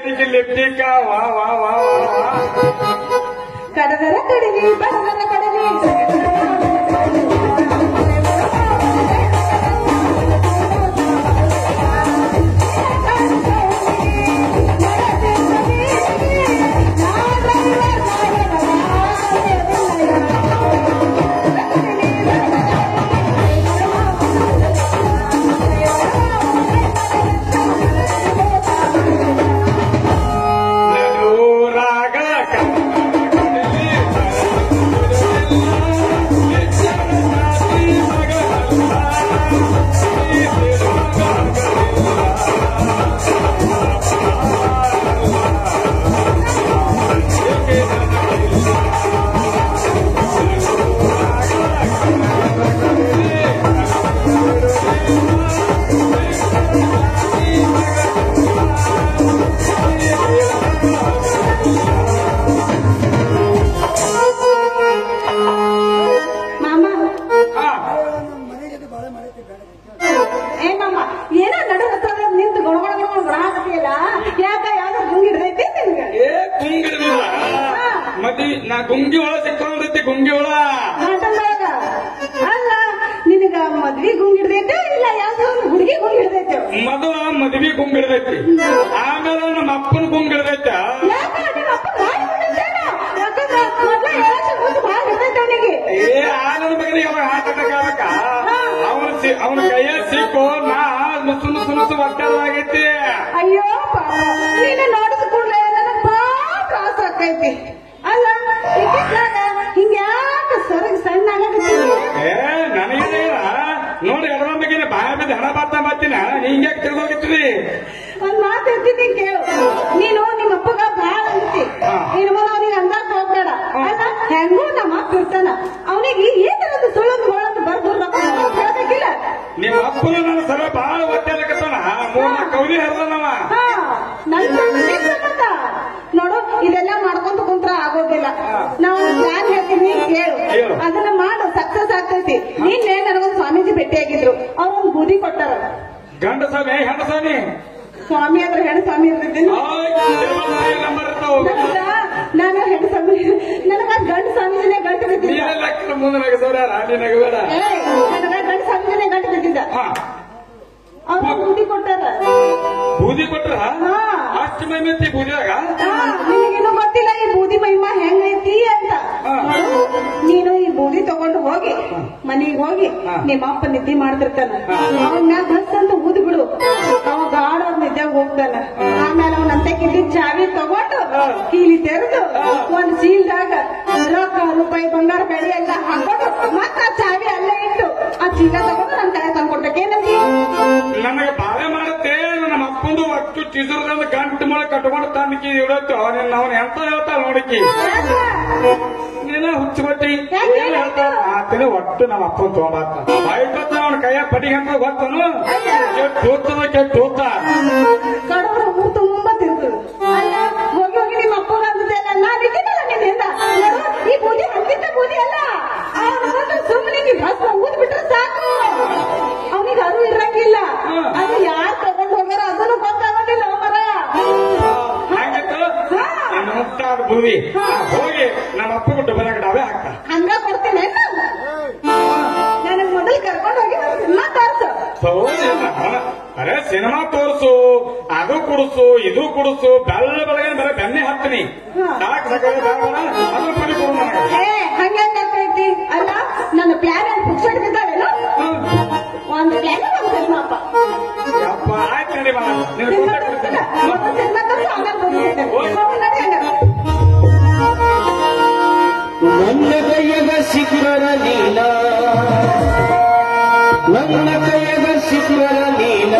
ಅದಕ್ಕೆ ಲಿಪ್ಟಿಕ ವಾ ವಾ ವಾ ವಾ ಕಡದರ ಕಡಿವಿ ಬಡದರ ಕಡಿವಿ ನಾ ಗುಂಗಿ ಒಳ ಸಿಕ್ಕೊಂಡೈತಿ ಗುಂಗಿ ಒಳ ಅಲ್ಲ ನಿನಗ ಮದ್ವಿ ಗುಂಗಿಡ್ದೈತೆ ಇಲ್ಲ ಯಾವ್ದೋ ಒಂದು ಹುಡುಗಿ ಗುಂಗಿಡ್ದೈತೆ ಮೊದಲ ಮದ್ವಿ ಗುಂಗಿಡ್ದೈತಿ ಆಮೇಲೆ ನಮ್ಮ ಅಪ್ಪನ ಗುಂಗಿಡ್ದೈತ ಏ ಆನಂದ ಬಗ್ಗೆ ಅವಾಗ ಹಾರ್ಟ್ ಅಟ್ಯಾಕ್ ಆಗ್ಬೇಕ ಅವನ ಕೈಯ ಸಿಕ್ಕು ನಾ ಸುನಸು ಒಟ್ಟಾಡಲಾಗೈತಿ ಅಯ್ಯೋ ನೀನು ನೋಡಿದ ಕೂಡಲೇ ನನಗೆ ಬಾಳ ತ್ರಾಸ ಆಕೈತಿ ಅಲ್ಲ ಹಿಂಗ್ಯಾಕ ಸರಗ್ ಸಣ್ಣ ಏ ನನಗೇನ ನೋಡಿ ಎಡವ ಬಗ್ಗೆ ಬಾಯ ಬಿದ್ದು ಹಣ ಬಾತ ಮಾಡ್ತೀನ ಹಿಂಗ್ಯಾಕ ತಿಳ್ದೋಗಿತ್ರಿ ಒಂದ್ ಮಾತು ಹೇಳ್ತೀನಿ ಕೇಳು ನೀನು ನಿಮ್ಮ ಅಪ್ಪಗ ಬಾಳ ಅಂತಿ ನಿನ್ ಮಗ ಅವನಿಗೆ ಅಂದಾಕ ಹೋಗ್ಬೇಡ ಅಲ್ಲ ಹೆಂಗೂ ನಮ್ಮ ಅಪ್ಪ ಇರ್ತಾನ ಅವನಿಗೆ ಈ ತರದ ಸುಳ್ಳೊಂದು ಹೋಳಂದು ಬರ್ಬೇಕಿಲ್ಲ ನಿಮ್ಮ ಅಪ್ಪನು ನನ್ನ ಸರ ಬಾಳ ಒತ್ತಾಡಕತ್ತಾನ ಕೌಲಿ ಹರಿದನವ ನೋಡು ಇದೆಲ್ಲ ಮಾಡ್ಕೊಂತ ಕುಂತ್ರ ಆಗೋದಿಲ್ಲ ನಾವು ಪ್ಲಾನ್ ಹೇಳ್ತೀನಿ ಕೇಳು ಅದನ್ನ ಮಾಡು ಸಕ್ಸಸ್ ಆಗ್ತೈತಿ ನಿನ್ನೆ ನನಗೊಂದು ಸ್ವಾಮೀಜಿ ಭೇಟಿಯಾಗಿದ್ರು ಅವ್ರೊಂದು ಬೂದಿ ಕೊಟ್ಟಾರ ಗಂಡ ಸ್ವಾಮಿ ಹೆಣ್ಣ ಸ್ವಾಮಿ ಸ್ವಾಮಿ ಅಂದ್ರೆ ಹೆಣ್ಣು ಸ್ವಾಮಿ ಇರ್ತಿದ್ದೀನಿ ನಾನು ಹೆಣ್ಣು ಸ್ವಾಮಿ ನನಗ ಗಂಡು ಸ್ವಾಮೀಜಿನೇ ಗಂಟು ಬಿದ್ದಿದ್ದ ಮುಂದೆ ನಗಸೋರ ನಗಬೇಡ ನನಗ ಗಂಡು ಸ್ವಾಮೀಜಿನೇ ಗಂಟು ಬಿದ್ದಿದ್ದ ಅವ್ರ ಬೂದಿ ಕೊಟ್ಟಾರ ಬೂದಿ ಕೊಟ್ರ ಅಷ್ಟು ಮೈಮೈತಿ ಬೂದಿಯಾಗ ನಿನಗೇನು ಗೊತ್ತಿಲ್ಲ ಈ ಬೂದಿ ಮಹಿಮಾ ಹೆಂಗೈತಿ ಅಂತ ನೀನು ಈ ಬೂದಿ ತಗೊಂಡು ಹೋಗಿ ಮನೆಗೆ ಹೋಗಿ ನಿಮ್ಮ ಅಪ್ಪ ನಿದ್ದೆ ಮಾಡ್ತಿರ್ತಾನ ಅವನ್ನ ಬಸ್ ಅಂತ ಊದ್ ಬಿಡು ಅವ ಗಾಢ ನಿದ್ದೆ ಹೋಗ್ತಾನ ಆಮೇಲೆ ಅವನಂತೆ ಕಿದ್ದಿ ಚಾವಿ ತಗೊಂಡು ಕೀಲಿ ತೆರೆದು ಒಂದ್ ಚೀಲ್ದಾಗ ರೊಕ್ಕ ರೂಪಾಯಿ ಬಂಗಾರ ಬೆಳೆ ಎಲ್ಲ ಹಾಕೊಂಡು ಮತ್ತ ಚಾವಿ ಅಲ್ಲೇ ಇಟ್ಟು ಆ ಚೀಲ ತಗೊಂಡು ನನ್ ಕಡೆ ತಂದ್ಕೊಟ್ಟೇನಂದಿ ನನಗೆ ಬಾಳೆ ಮಾಡುತ್ತೆ ನಮ್ಮ ಅಪ್ಪಂದು ಒಟ್ಟು ಚಿಸುರದ ಗಂಟು ಮೊಳ ಕಟ್ಕೊಂಡು ತಂದಕಿ ಇಡತ್ತು ಅವನ ಎಂತ ಹೇಳ್ತಾಳ ನೋಡಕಿ ನೀನ ಹುಚ್ಚುಬಟ್ಟಿ ಆತನ ಒಟ್ಟು ನಮ್ಮ ಅಪ್ಪನ ತಗೊಂಬಾತ ಬೈಕತ್ತ ಅವನ ಕೈಯ ಪಟಿ ಅಂತ ಗೊತ್ತನು ಕೆಟ್ಟೋತದ ಕೆಟ್ಟೋತ ಕಡವರ ಊರು ತುಂಬಾ ತಿರ್ತದೆ ಹೋಗಿ ಹೋಗಿ ನಿಮ್ಮ ಅಪ್ಪನ ಅಂದಲ್ಲ ನಾನಿದ್ದೀನಲ್ಲ ನಿನ್ನಿಂದ ಈ ಬೂದಿ ಅಂತಿದ್ದ ಬೂದಿ ಅಲ್ಲ ಸುಮ್ಮನೆ ನೀವು ಭಸ್ಮ ಊದ್ ಬಿಟ್ರೆ ಸಾಕು ಅವನಿಗೆ ಅದು ಇರಂಗಿಲ್ಲ ಅದು ಯಾರು ತಗೊಂಡು ಹೋಗ್ಯಾರ ಅದನ್ನು ಗೊತ್ತಾಗೋದಿಲ್ಲ ಮರ ಮುಟ್ಟಾದ ಬೂದಿ ಹೋಗಿ ನಮ್ಮ ಅಪ್ಪಗೂ ಡಬಲಾಗ ಡಾಬೆ ಹಾಕ್ತ ಹಂಗ ಕೊಡ್ತೀನಿ ನನಗ್ ಮೊದಲು ಕರ್ಕೊಂಡು ಹೋಗಿ ಸಿನಿಮಾ ತೋರ್ಸು ಅರೆ ಸಿನಿಮಾ ತೋರ್ಸು ಅದು ಕುಡಿಸು ಇದು ಕುಡಿಸು ಬೆಲ್ಲ ಬೆಳಗ್ಗೆ ಬರ ಬೆನ್ನೆ ಹಾಕ್ತೀನಿ ಸಾಕು ಅದು ಪಡಿ ಕೊಡು ನನಗೆ ಹಂಗೈತಿ ಅಲ್ಲ ನನ್ನ ಪ್ಲಾನ್ ಅಲ್ಲಿ ಪುಕ್ಸಟ್ ಬಿದ್ದಾವೇನೋ ಒಂದು ಪ್ಲಾನ್ ಬಂದ್ರಪ್ಪ ಯಪ್ಪ ಆಯ್ತು ನಡಿ ನನ್ನ ಕೈಯಗ ಸಿಕ್ಕರ ನೀಲ ನನ್ನ ಕೈಯಗ ಸಿಕ್ಕರ ನೀಲ